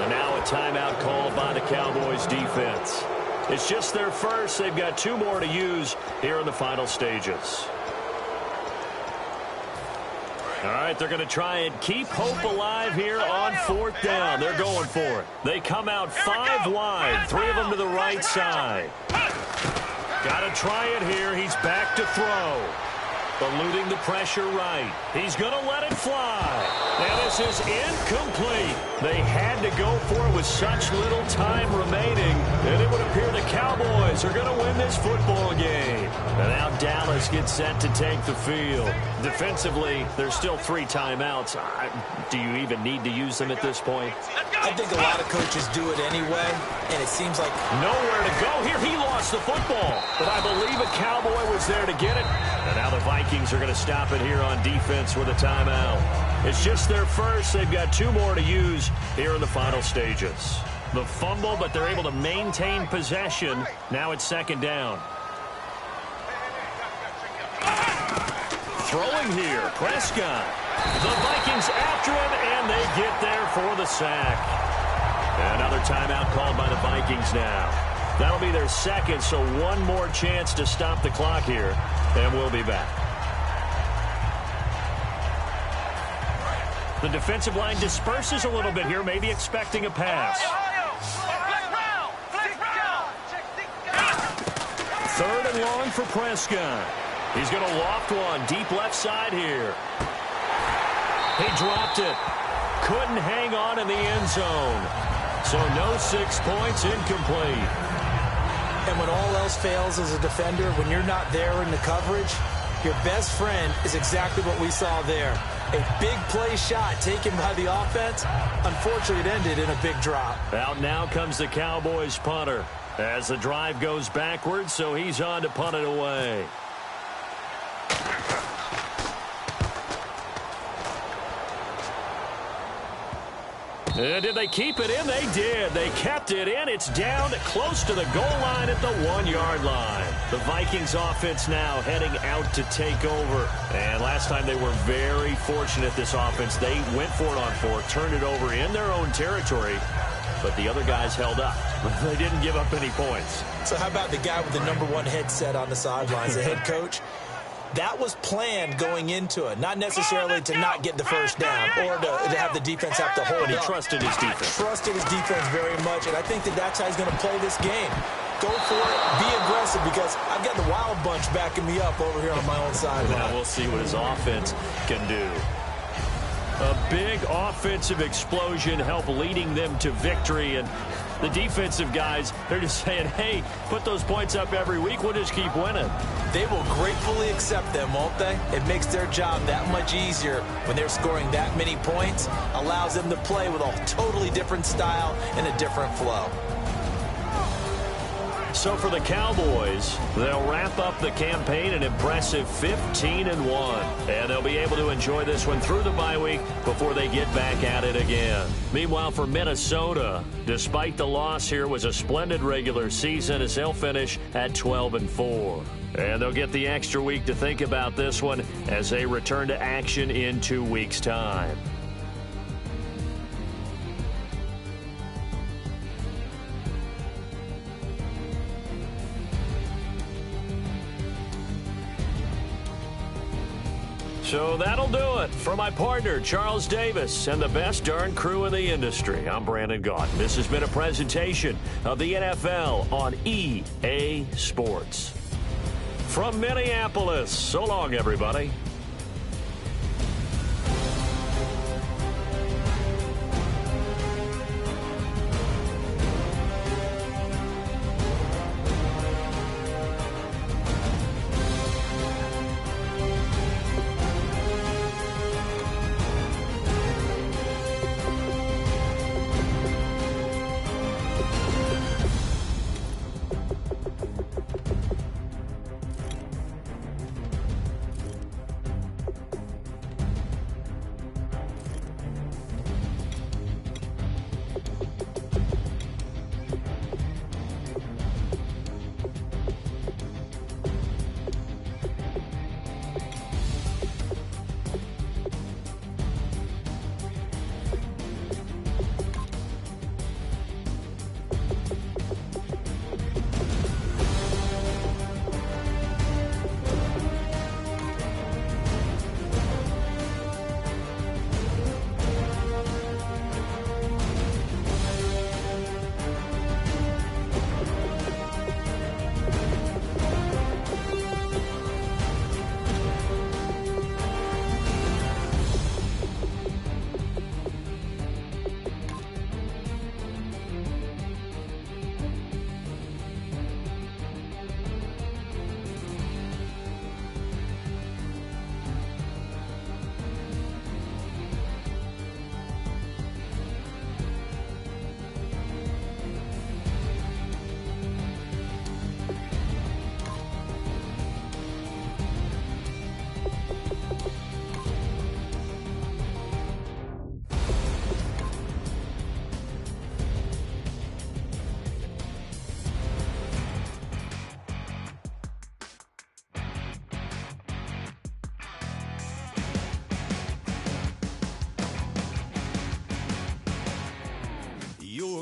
And now a timeout called by the Cowboys defense. It's just their first. They've got 2 more to use here in the final stages. All right, they're going to try and keep hope alive here on fourth down. They're going for it. They come out 5 wide, 3 of them to the right side. Got to try it here. He's back to throw. Eluding the pressure right. He's going to let it fly. And this is incomplete. They had to go for it with such little time remaining. And it would appear the Cowboys are going to win this football game. And now Dallas gets set to take the field. Defensively, there's still 3 timeouts. Do you even need to use them at this point? I think a lot of coaches do it anyway, and it seems like... Nowhere to go here. He lost the football. But I believe a Cowboy was there to get it. And now the Vikings are going to stop it here on defense with a timeout. It's just their first. They've got 2 more to use here in the final stages. The fumble, but they're able to maintain possession. Now it's second down. Throwing here, Prescott. The Vikings after him, and they get there for the sack. Another timeout called by the Vikings now. That'll be their second, so 1 more chance to stop the clock here, and we'll be back. The defensive line disperses a little bit here, maybe expecting a pass. Third and long for Prescott. He's going to loft one deep left side here. He dropped it. Couldn't hang on in the end zone. So no 6 points, incomplete. And when all else fails as a defender, when you're not there in the coverage, your best friend is exactly what we saw there. A big play shot taken by the offense. Unfortunately, it ended in a big drop. Out now comes the Cowboys punter as the drive goes backwards, so he's on to punt it away. Did they keep it in? They did. They kept it in. It's down close to the goal line at the 1-yard line. The Vikings offense now heading out to take over. And last time they were very fortunate, this offense. They went for it on 4, turned it over in their own territory, but the other guys held up. They didn't give up any points. So how about the guy with the #1 headset on the sidelines, the head coach? That was planned going into it, not necessarily to not get the first down or to have the defense have to hold But he up. trusted his defense. Trusted his defense very much, and I think that's how he's going to play this game. Go for it, be aggressive, because I've got the Wild Bunch backing me up over here on my own sideline. Now we'll see what his offense can do. A big offensive explosion helped leading them to victory. And the defensive guys, they're just saying, hey, put those points up every week. We'll just keep winning. They will gratefully accept them, won't they? It makes their job that much easier when they're scoring that many points. Allows them to play with a totally different style and a different flow. So for the Cowboys, they'll wrap up the campaign an impressive 15-1. And they'll be able to enjoy this one through the bye week before they get back at it again. Meanwhile, for Minnesota, despite the loss here, was a splendid regular season as they'll finish at 12-4. And they'll get the extra week to think about this one as they return to action in 2 weeks' time. So that'll do it. For my partner, Charles Davis, and the best darn crew in the industry, I'm Brandon Gaudin. This has been a presentation of the NFL on EA Sports. From Minneapolis, so long, everybody.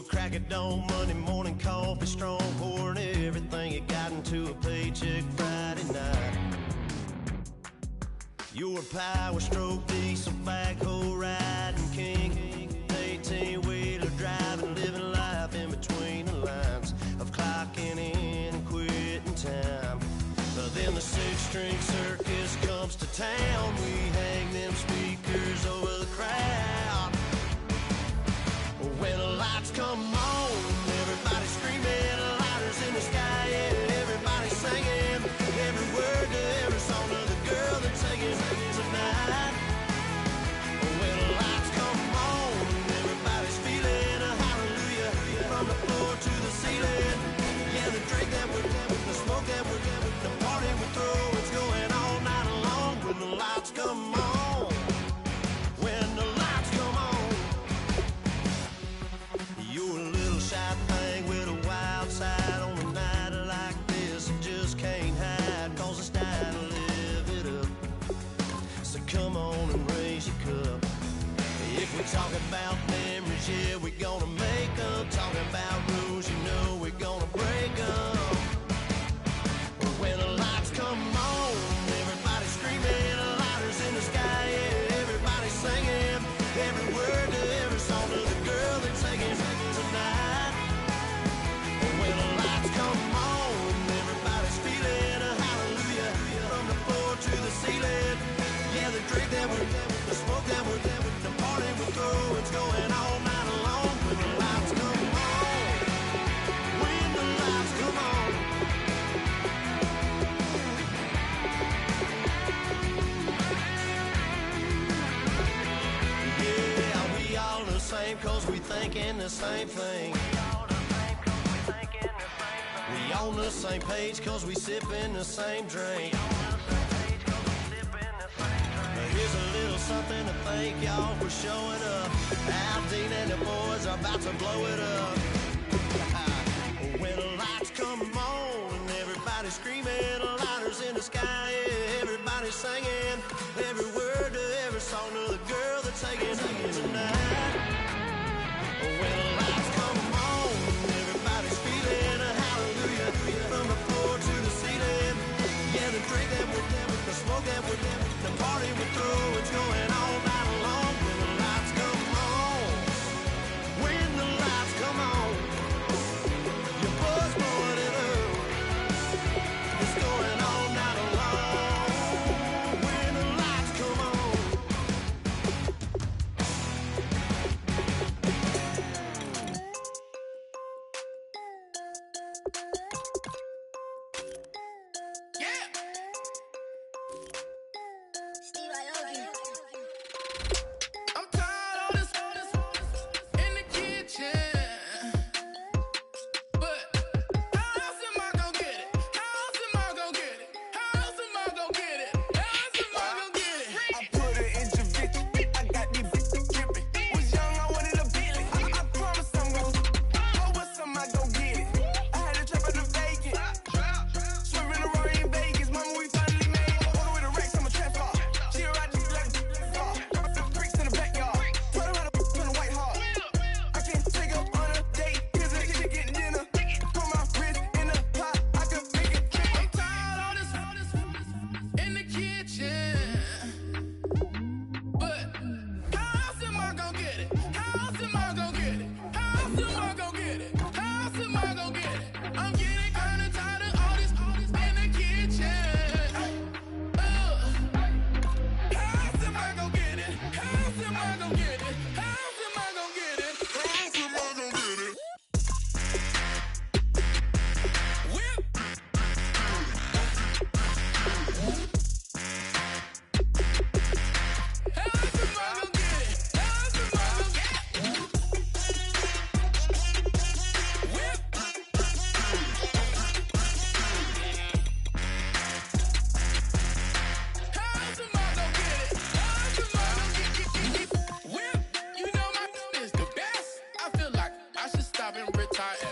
Crack of dawn, Monday morning coffee, strong, pouring everything you got into a paycheck Friday night. Your power stroke, diesel backhoe riding king, 18-wheeler driving, living life in between the lines of clocking in and quitting time. Then the six-string circus comes to town. We hang them speakers over the crowd. When the lights come on, everybody screaming, lighters in the sky, yeah, everybody singing, every word to every song of the girl they're taking tonight. When the lights come on, everybody's feeling a hallelujah from the floor to the ceiling. Yeah, the drink that we're doing, the smoke that we're doing, the party we throw, it's going all night long. When the lights come on, when the lights come on. You're a little shy thing with a wild side on a night like this. You just can't hide, cause it's time to live it up. So come on and raise your cup. If we're talking about memories, yeah, we're gonna make them. Talking about rules, you know we're gonna break them. When the lights come on, everybody screaming, lighters in the sky, yeah, everybody singing, every word to every song to the girl they're taking tonight. When the lights come on, everybody's feeling a hallelujah from the floor to the ceiling. Yeah, the drink that we're, the smoke that we're, the thinking the same thing. We on the same page cause we sippin' the same drink. Here's a little something to thank y'all for showing up. Al Dean and the boys are about to blow it up. When the lights come on and everybody's screaming, lighters in the sky, yeah, everybody's singing every word to every song to the girl that's taking tonight. When the lights come on and everybody's feeling a hallelujah from the floor to the ceiling. Yeah, the drink that we're doing, the smoke that we're doing, the party we're through, it's going all night long. When the lights come on, when the lights come on, you buzz more than up. It's going all night long. When the lights come on. I'm tired of this in the kitchen. But how else am I gonna get it? How else am I gonna get it? How else am I gonna get it? How else am I gonna get it? I put it in Javic. I got these bitches dripping. Was young, I wanted a Bentley. I promise I'm gon' go. What's some I gon' get it? I had a trap in the vacant. Swerving the Rory in Vegas. Mama, we finally made it. Order with a Rex, I'm a trap star. She a ride just like a car. The bricks in the backyard. Tell her how to on the White Hart. I can't take her on a date. Here's a chicken dinner. Put my wrist in the pot. I can make it trick. I'm tired of this in the kitchen. But how else am I gonna get it? How else am I gonna get it? How else am I gonna get it? How else am I gonna get it? I'm getting kinda tired of all this in the kitchen. How else am I gonna get it? How else am I gonna get it? How else am I gonna get it? How else am I gonna get it? Whip. How else am I gonna get it? How else am I gonna get it? Whip. How else am I gonna get it? How else am I gonna get it? Whip. You know my is the best. I feel like I should stop and retire.